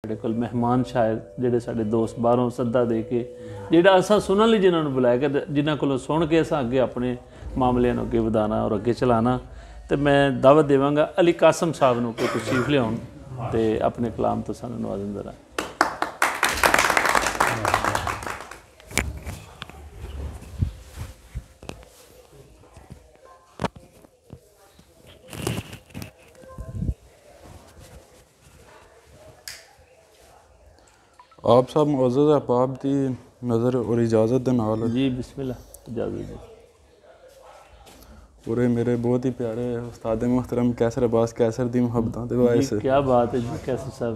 ਸਾਡੇ ਕੋਲ ਮਹਿਮਾਨ ਸ਼ਾਇਰ ਜਿਹੜੇ ਸਾਡੇ ਦੋਸਤ ਬਾਹਰੋਂ ਸੱਦਾ ਦੇ ਕੇ ਜਿਹੜਾ ਅਸਾਂ ਸੁਣਨ ਲਈ ਜਿਨ੍ਹਾਂ ਨੂੰ ਬੁਲਾਇਆ ਕਿ ਜਿਨ੍ਹਾਂ ਕੋਲੋਂ ਸੁਣ ਕੇ ਅਸਾਂ ਅੱਗੇ ਆਪਣੇ ਮਾਮਲਿਆਂ ਨੂੰ ਅੱਗੇ ਵਧਾਉਣਾ ਔਰ ਅੱਗੇ ਚਲਾਉਣਾ। ਤੇ ਮੈਂ ਦਾਵਤ ਦੇਵਾਂਗਾ ਅਲੀ ਕਾਸਮ ਸਾਹਿਬ ਨੂੰ ਕਿ ਤਸ਼ਰੀਫ ਲਿਆਉਣ ਤੇ ਆਪਣੇ ਕਲਾਮ ਤੋਂ ਸਾਨੂੰ ਨਵਾਜ਼ਣ ਜ਼ਰਾ। आप साहब मुअज़्ज़ज़ अहबाब की नज़र और इजाज़त दे नाल जी बिस्मिल्लाह इजाज़त जी। पूरे मेरे बहुत ही प्यारे उस्ताद मुहतरम कैसर अब्बास कैसर दी मुहब्बतां दे वाइस। क्या बात है जी कैसर साहब।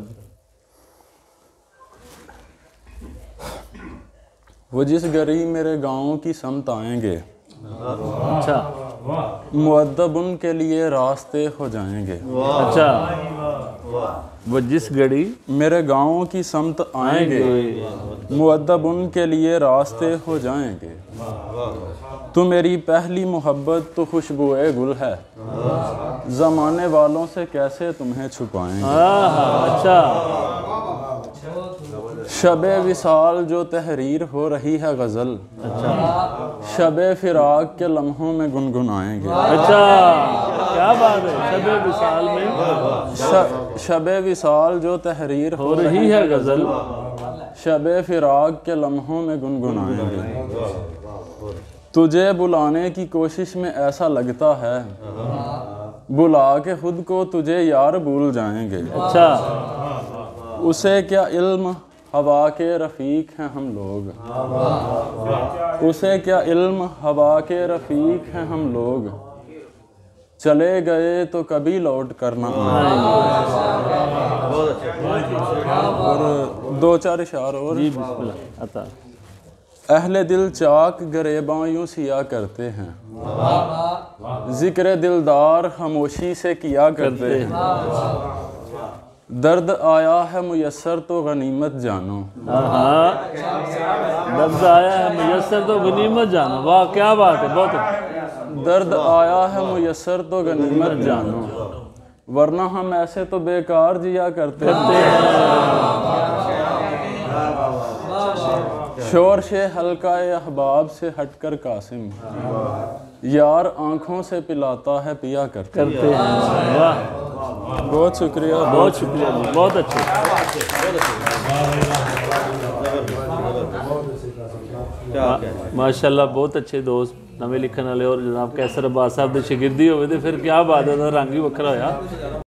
वो जिस गरीब मेरे गाँव की समत आएंगे, अच्छा मुअद्दब उनके लिए रास्ते हो जाएंगे। अच्छा वो जिस घड़ी मेरे गाँव की समत आएंगे, मुअद्दब उनके लिए रास्ते हो जाएंगे। तू मेरी पहली मोहब्बत तो खुशबुए गुल है, ज़माने वालों से कैसे तुम्हें छुपाएंगे। अच्छा शबे विसाल जो तहरीर हो रही है गज़ल, अच्छा शबे फिराक के लम्हों में गुनगुनाएंगे। अच्छा क्या बात है। शबे विसाल में शबे विसाल जो तहरीर हो रही है गज़ल, शबे फिराक के लम्हों में गुनगुनाएंगे। तुझे बुलाने की कोशिश में ऐसा लगता है, बुला के खुद को तुझे यार भूल जाएंगे। अच्छा उसे क्या इल्म हवा के रफ़ीक हैं हम लोग, उसे क्या इल्म हवा के रफ़ीक हैं हम लोग, चले गए तो कभी लौट कर ना आएंगे। और दो चार इशार और। जी बिस्मिल्लाह अता। अहले दिल चाक गरेबां यूं सिया करते हैं, जिक्र दिलदार खामोशी से किया करते हैं। दर्द आया है मुयस्सर तो गनीमत जानो। दर्द आया है मुयस्सर तो गनीमत जानो। वाह क्या बात है बहुत है। दर्द आया है मुयस्सर तो गनीमत जानो, वरना हम ऐसे तो बेकार जिया करते हैं। शोर से हल्का अहबाब से हटकर कासिम, यार आंखों से पिलाता है पिया करते हैं। वाह बहुत शुक्रिया जी बहुत अच्छे। माशाल्लाह बहुत अच्छे दोस्त नवे लिखने वाले और जनाब कैसर अब्बास साहब के शागिर्दी होवे तो फिर क्या बात है, रंग ही वखरा होया।